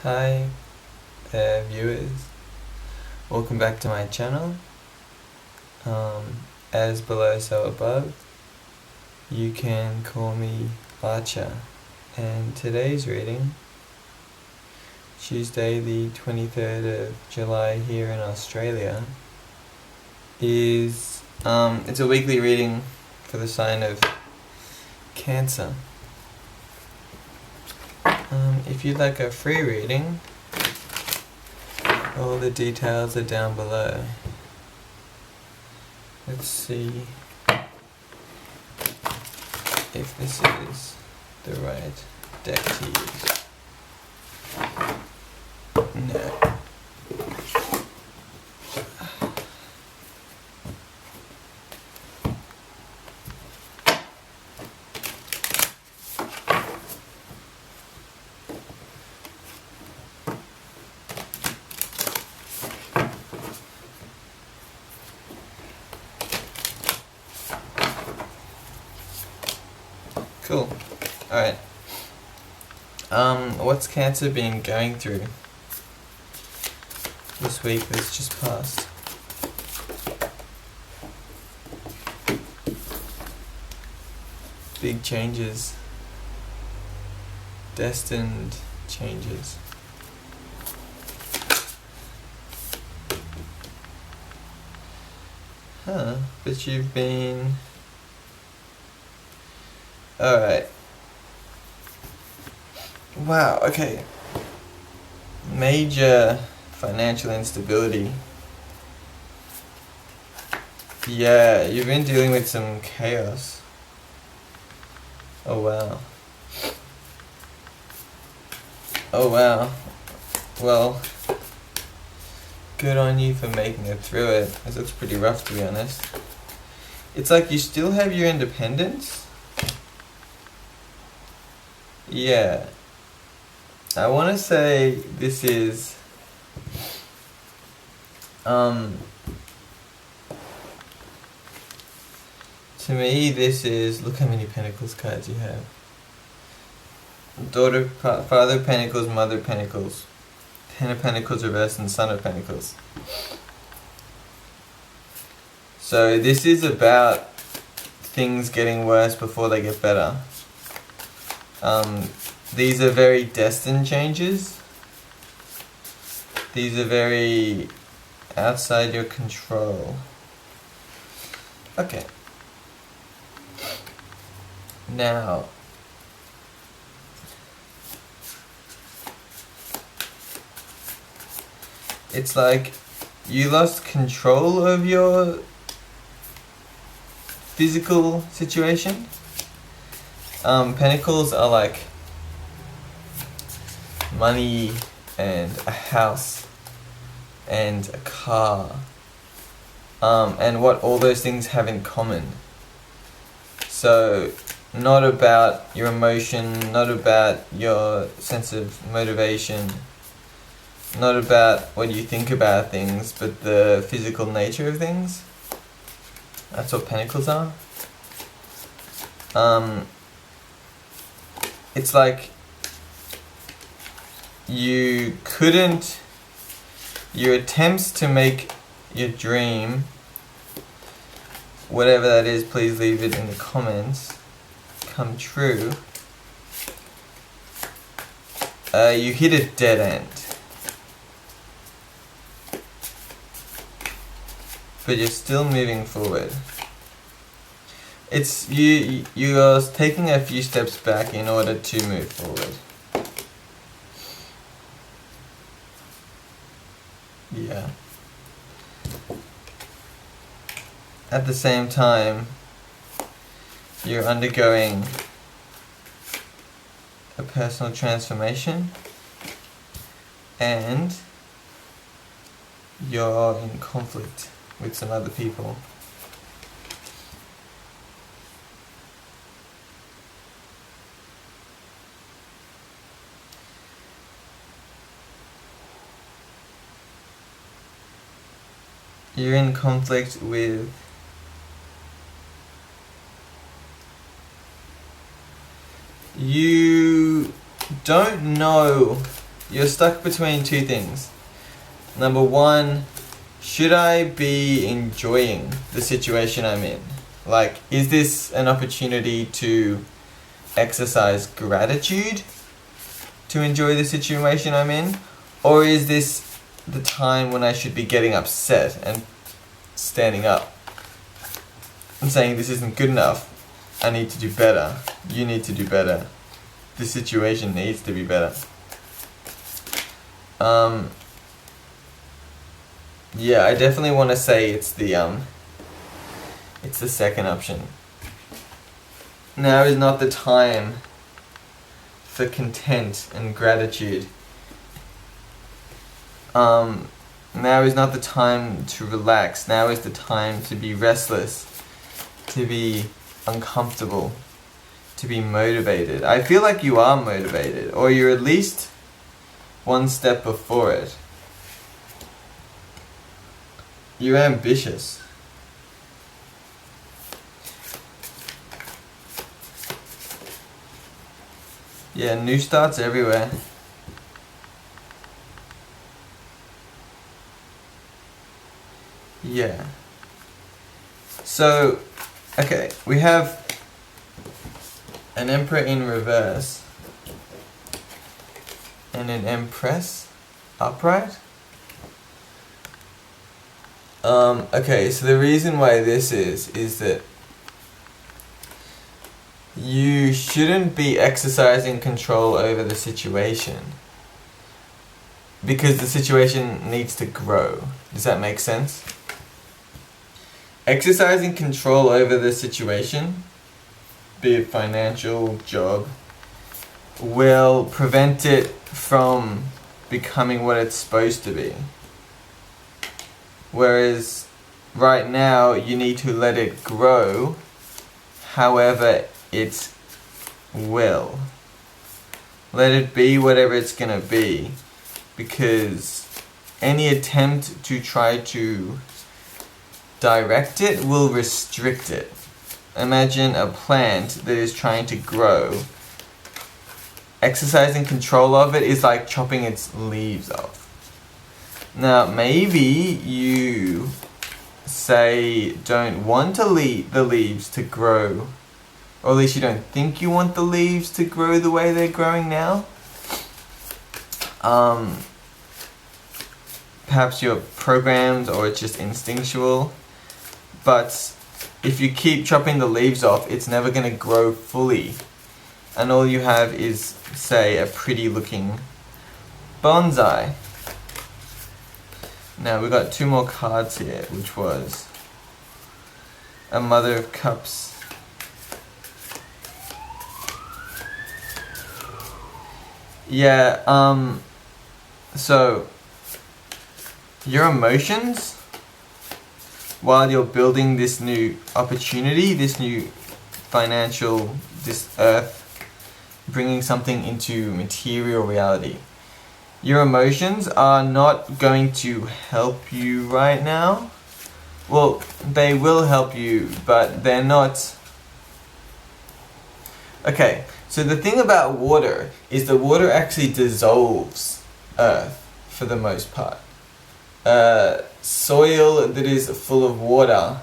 Hi viewers, welcome back to my channel. As below so above, you can call me Archer, and today's reading, Tuesday the 23rd of July here in Australia, is it's a weekly reading for the sign of Cancer. If you'd like a free reading, all the details are down below. Let's see if this is the right deck to use. No. Cool. Alright. What's Cancer been going through this week that's just passed? Big changes. Destined changes. But you've been... Alright. Wow, okay. Major financial instability. Yeah, you've been dealing with some chaos. Oh wow. Oh wow. Well, good on you for making it through it. This looks pretty rough, to be honest. It's like you still have your independence. Yeah. I want to say this is to me this is, look how many Pentacles cards you have. Daughter, Father of Pentacles, Mother of Pentacles, Ten of Pentacles reversed, and Son of Pentacles. So this is about things getting worse before they get better. These are very destined changes. These are very outside your control. Okay. Now, it's like you lost control of your physical situation. Pentacles are like money and a house and a car, and what all those things have in common. So not about your emotion, not about your sense of motivation, not about what you think about things, but the physical nature of things. That's what Pentacles are. It's like your attempts to make your dream, whatever that is, please leave it in the comments, come true. You hit a dead end. But you're still moving forward. It's you're taking a few steps back in order to move forward. Yeah. At the same time, you're undergoing a personal transformation, and you're in conflict with some other people. You're in conflict with you don't know you're stuck between two things. Number one, should I be enjoying the situation I'm in? Like, is this an opportunity to exercise gratitude to enjoy the situation I'm in? Or is this the time when I should be getting upset and standing up and saying this isn't good enough, I need to do better, you need to do better, this situation needs to be better? Yeah, I definitely want to say it's the second option. Now is not the time for content and gratitude. Now is not the time to relax. Now is the time to be restless, to be uncomfortable, to be motivated. I feel like you are motivated, or you're at least one step before it. You're ambitious. Yeah, new starts everywhere. Yeah. So, okay, we have an Emperor in reverse and an Empress upright. Okay, so the reason why this is that you shouldn't be exercising control over the situation because the situation needs to grow. Does that make sense? Exercising control over the situation, be it financial, job, will prevent it from becoming what it's supposed to be. Whereas right now you need to let it grow however it will. Let it be whatever it's gonna be, because any attempt to try to direct it will restrict it. Imagine a plant that is trying to grow. Exercising control of it is like chopping its leaves off. Now, maybe you say don't want the leaves to grow, or at least you don't think you want the leaves to grow the way they're growing now. Perhaps you're programmed or it's just instinctual, but if you keep chopping the leaves off, it's never going to grow fully, and all you have is, say, a pretty looking bonsai. Now we got two more cards here, which was a Mother of Cups. Yeah, so your emotions, while you're building this new opportunity, this new financial, this earth, bringing something into material reality, your emotions are not going to help you right now. Well, they will help you, but they're not. Okay, so the thing about water is the water actually dissolves earth for the most part. Soil that is full of water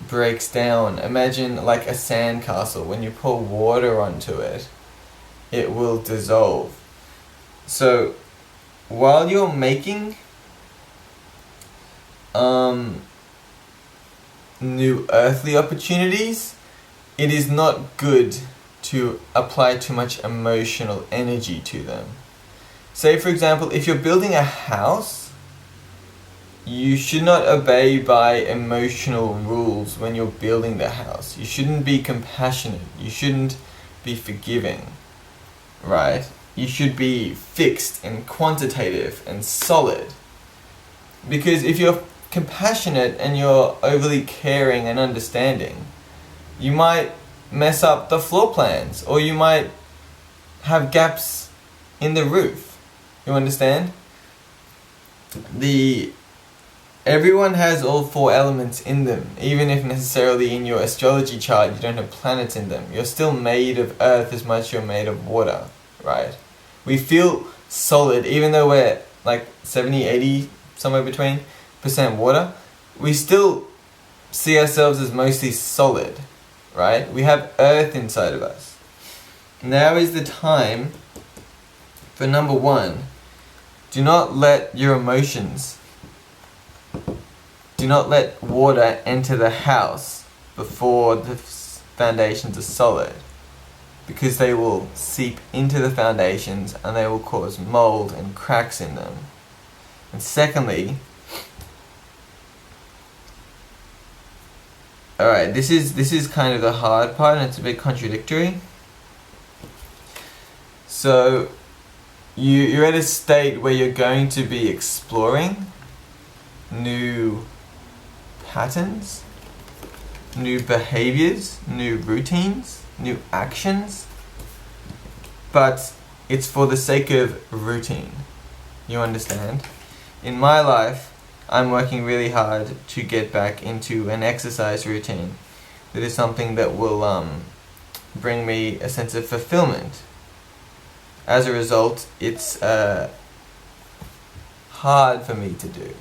breaks down. Imagine like a sandcastle. When you pour water onto it, it will dissolve. So while you're making new earthly opportunities, it is not good to apply too much emotional energy to them. Say for example, if you're building a house, you should not obey by emotional rules when you're building the house. You shouldn't be compassionate. You shouldn't be forgiving, right? You should be fixed and quantitative and solid. Because if you're compassionate and you're overly caring and understanding, you might mess up the floor plans, or you might have gaps in the roof. You understand? Everyone has all four elements in them. Even if necessarily in your astrology chart you don't have planets in them, you're still made of earth as much as you're made of water, right? We feel solid, even though we're like 70, 80, somewhere between % water, we still see ourselves as mostly solid, right? We have earth inside of us. Now is the time for number 1. Do not let your emotions, do not let water enter the house before the foundations are solid, because they will seep into the foundations and they will cause mold and cracks in them. And secondly, alright, this is kind of the hard part, and it's a bit contradictory. So you're at a state where you're going to be exploring new patterns, new behaviors, new routines, new actions, but it's for the sake of routine. You understand? In my life, I'm working really hard to get back into an exercise routine that is something that will bring me a sense of fulfillment. As a result, it's hard for me to do.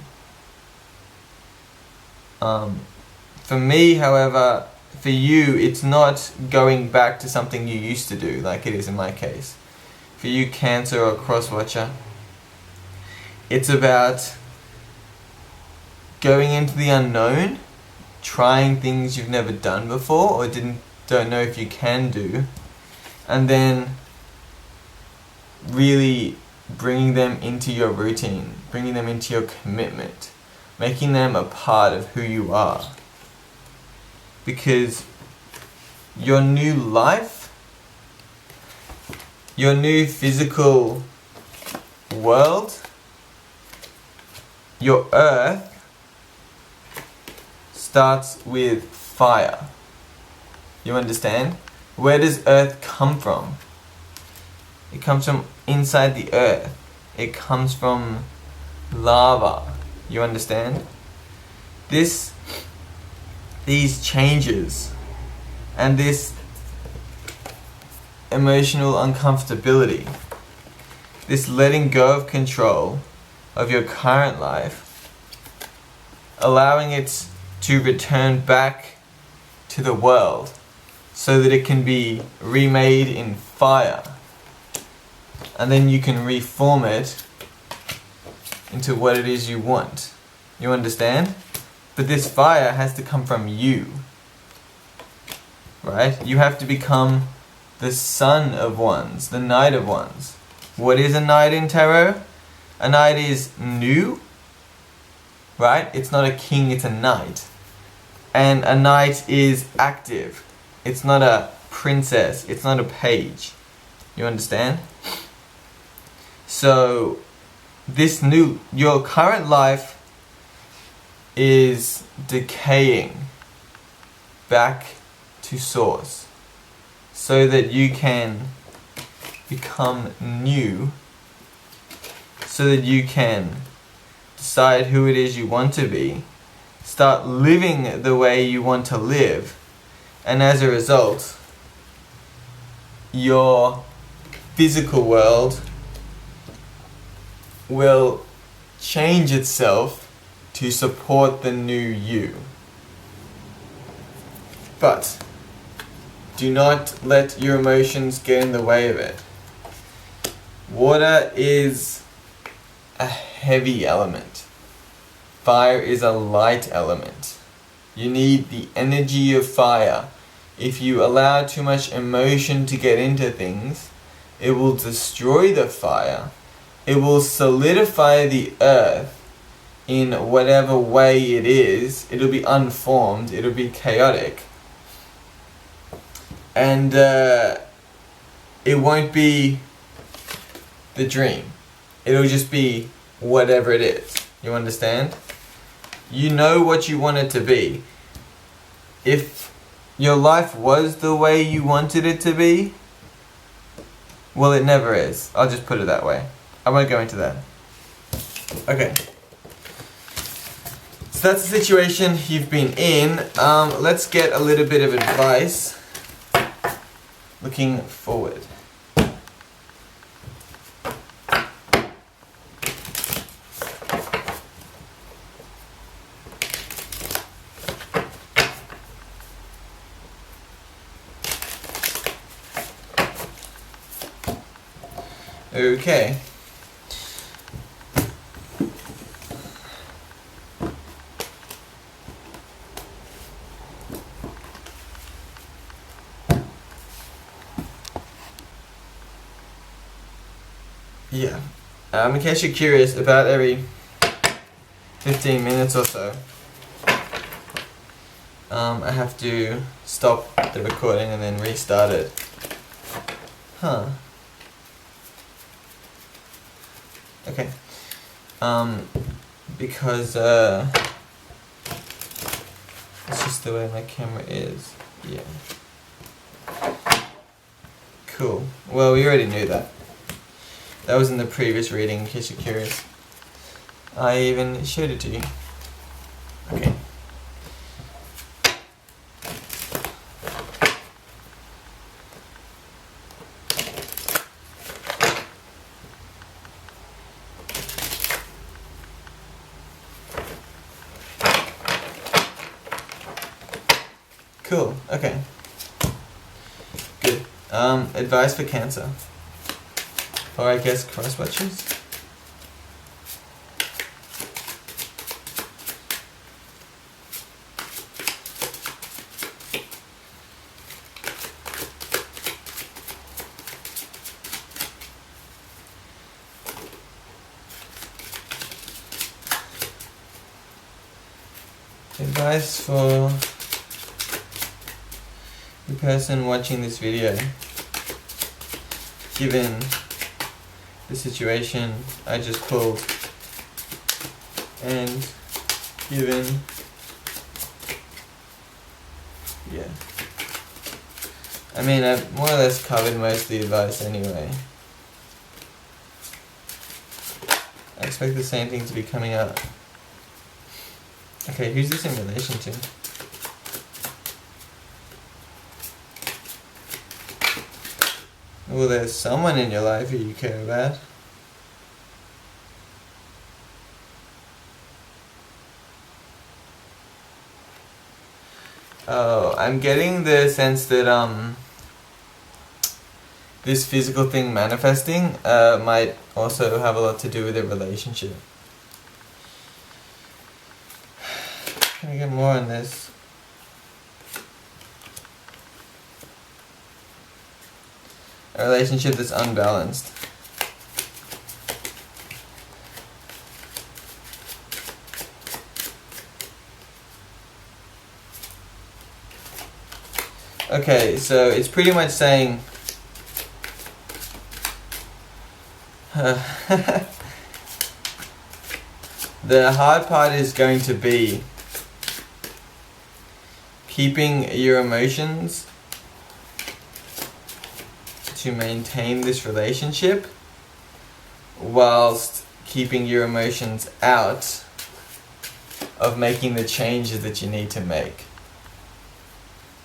For me, however, for you, it's not going back to something you used to do, like it is in my case. For you, Cancer or Crosswatcher, it's about going into the unknown, trying things you've never done before or don't know if you can do, and then really bringing them into your routine, bringing them into your commitment, making them a part of who you are. Because your new life, your new physical world, your earth starts with fire. You understand? Where does earth come from? It comes from inside the earth. It comes from lava. You understand? These changes and this emotional uncomfortability, this letting go of control of your current life, allowing it to return back to the world so that it can be remade in fire, and then you can reform it into what it is you want. You understand? But this fire has to come from you, right? You have to become the Son of Ones, the Knight of Ones. What is a knight in tarot? A knight is new, right? It's not a king, it's a knight. And a knight is active. It's not a princess, it's not a page. You understand? So, your current life is decaying back to source so that you can become new, so that you can decide who it is you want to be, start living the way you want to live, and as a result, your physical world will change itself to support the new you. But do not let your emotions get in the way of it. Water is a heavy element. Fire is a light element. You need the energy of fire. If you allow too much emotion to get into things, it will destroy the fire. It will solidify the earth in whatever way it is. It'll be unformed, it'll be chaotic. And it won't be the dream. It'll just be whatever it is. You understand? You know what you want it to be. If your life was the way you wanted it to be, well, it never is. I'll just put it that way. I won't go into that. Okay. So that's the situation you've been in. Let's get a little bit of advice looking forward. Okay. Yeah. In case you're curious, about every 15 minutes or so, I have to stop the recording and then restart it. Huh. Okay. Because it's just the way my camera is. Yeah. Cool. Well, we already knew that. That was in the previous reading, in case you're curious. I even showed it to you. Okay. Cool. Okay. Good. Advice for Cancer. Or I guess cross watchers. Advice for the person watching this video, given the situation I just pulled, and given, yeah, I mean, I've more or less covered most of the advice anyway. I expect the same thing to be coming up. Okay, who's this in relation to? Well, there's someone in your life who you care about. Oh, I'm getting the sense that this physical thing manifesting might also have a lot to do with a relationship. Can I get more on this? A relationship that's unbalanced. Okay, so it's pretty much saying the hard part is going to be keeping your emotions to maintain this relationship whilst keeping your emotions out of making the changes that you need to make.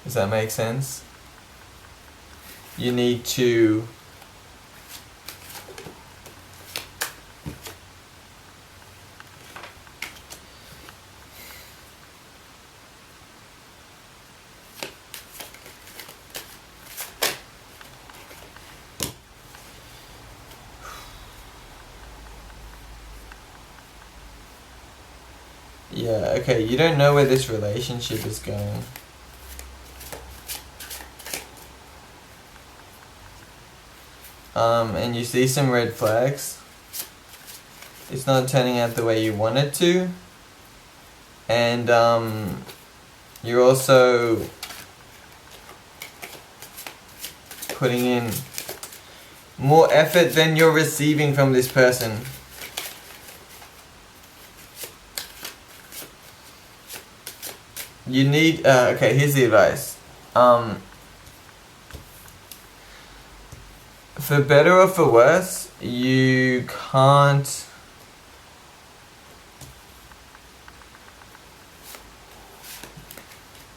Does that make sense? You need to yeah, okay, you don't know where this relationship is going. And you see some red flags. It's not turning out the way you want it to. And you're also putting in more effort than you're receiving from this person. You need, okay, here's the advice. For better or for worse, you can't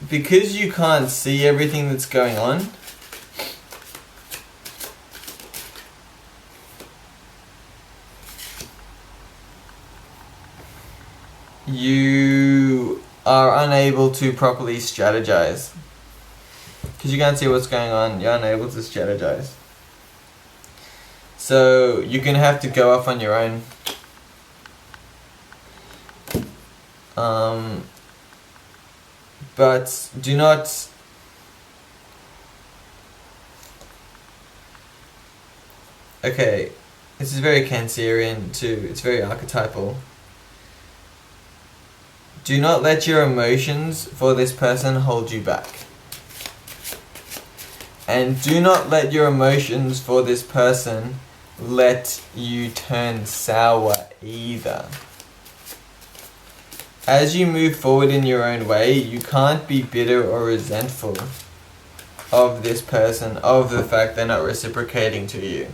because you can't see everything that's going on. You are unable to properly strategize. Because you can't see what's going on, you're unable to strategize. So you're gonna have to go off on your own. But do not okay, this is very Cancerian too, it's very archetypal. Do not let your emotions for this person hold you back. And do not let your emotions for this person let you turn sour either. As you move forward in your own way, you can't be bitter or resentful of this person, of the fact they're not reciprocating to you.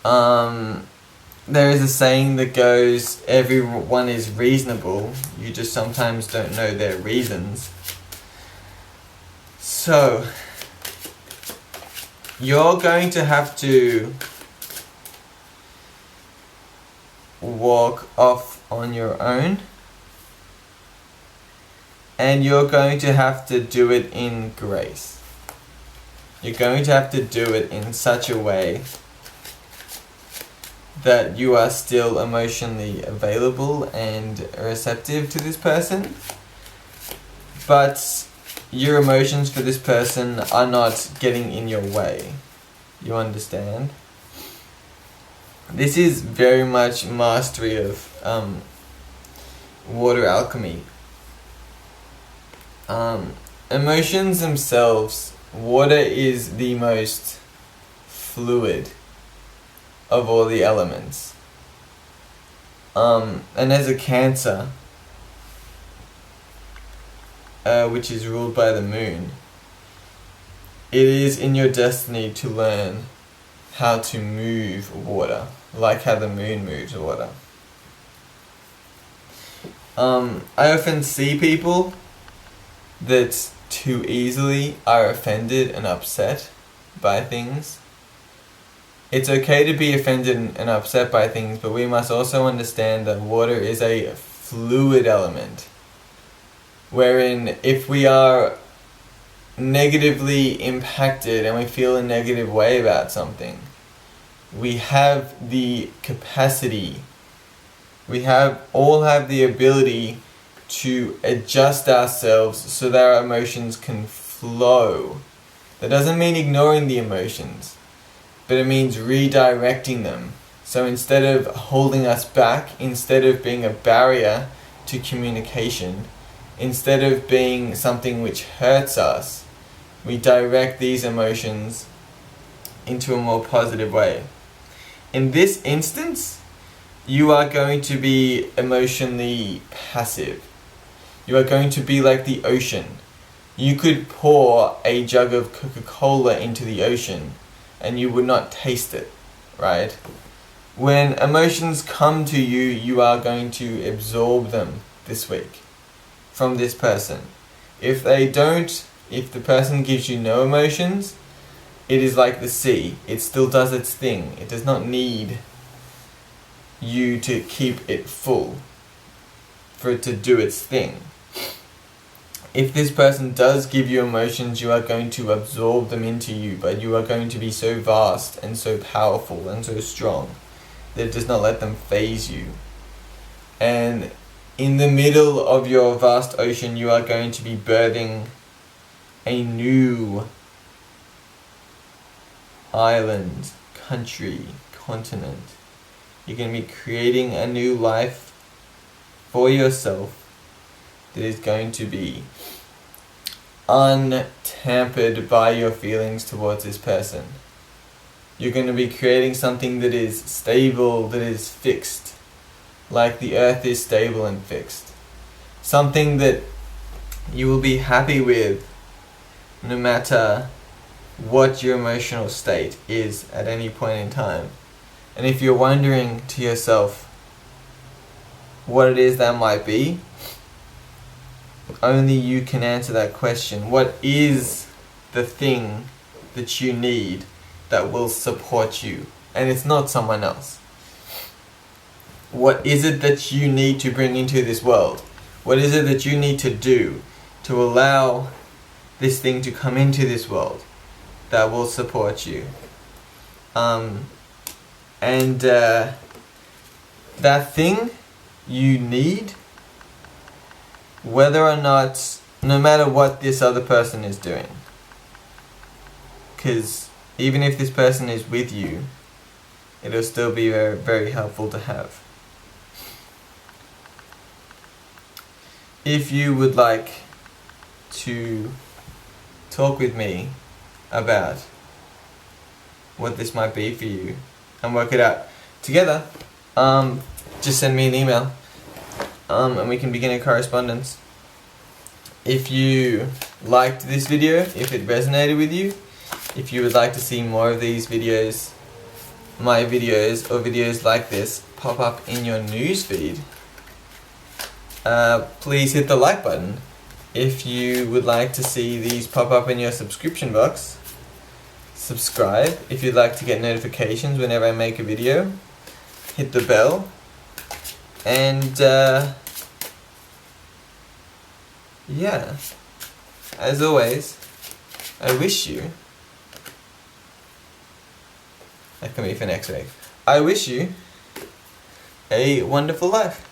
There is a saying that goes, everyone is reasonable, you just sometimes don't know their reasons. So, you're going to have to walk off on your own, and you're going to have to do it in grace. You're going to have to do it in such a way that you are still emotionally available and receptive to this person, but your emotions for this person are not getting in your way. You understand? This is very much mastery of water alchemy. Emotions themselves, water is the most fluid of all the elements. And as a Cancer, which is ruled by the moon, it is in your destiny to learn how to move water, like how the moon moves water. I often see people that too easily are offended and upset by things. It's okay to be offended and upset by things, but we must also understand that water is a fluid element, wherein if we are negatively impacted and we feel a negative way about something, we have the capacity, all have the ability to adjust ourselves so that our emotions can flow. That doesn't mean ignoring the emotions, but it means redirecting them. So instead of holding us back, instead of being a barrier to communication, instead of being something which hurts us, we direct these emotions into a more positive way. In this instance, you are going to be emotionally passive. You are going to be like the ocean. You could pour a jug of Coca-Cola into the ocean and you would not taste it, right? When emotions come to you, you are going to absorb them this week from this person. If the person gives you no emotions, it is like the sea. It still does its thing. It does not need you to keep it full for it to do its thing. If this person does give you emotions, you are going to absorb them into you, but you are going to be so vast and so powerful and so strong that it does not let them faze you. And in the middle of your vast ocean, you are going to be birthing a new island, country, continent. You're going to be creating a new life for yourself that is going to be untampered by your feelings towards this person. You're going to be creating something that is stable, that is fixed, like the earth is stable and fixed. Something that you will be happy with no matter what your emotional state is at any point in time. And if you're wondering to yourself what it is that might be, only you can answer that question. What is the thing that you need that will support you? And it's not someone else. What is it that you need to bring into this world? What is it that you need to do to allow this thing to come into this world that will support you? And that thing you need, whether or not, no matter what this other person is doing. Because even if this person is with you, it'll still be very, very helpful to have. If you would like to talk with me about what this might be for you and work it out together, just send me an email, and we can begin a correspondence. If you liked this video, if it resonated with you, if you would like to see more of these videos, my videos or videos like this pop up in your newsfeed, please hit the like button. If you would like to see these pop up in your subscription box, subscribe. If you'd like to get notifications whenever I make a video, hit the bell. And yeah, as always, I wish you, that can be for next week, I wish you a wonderful life.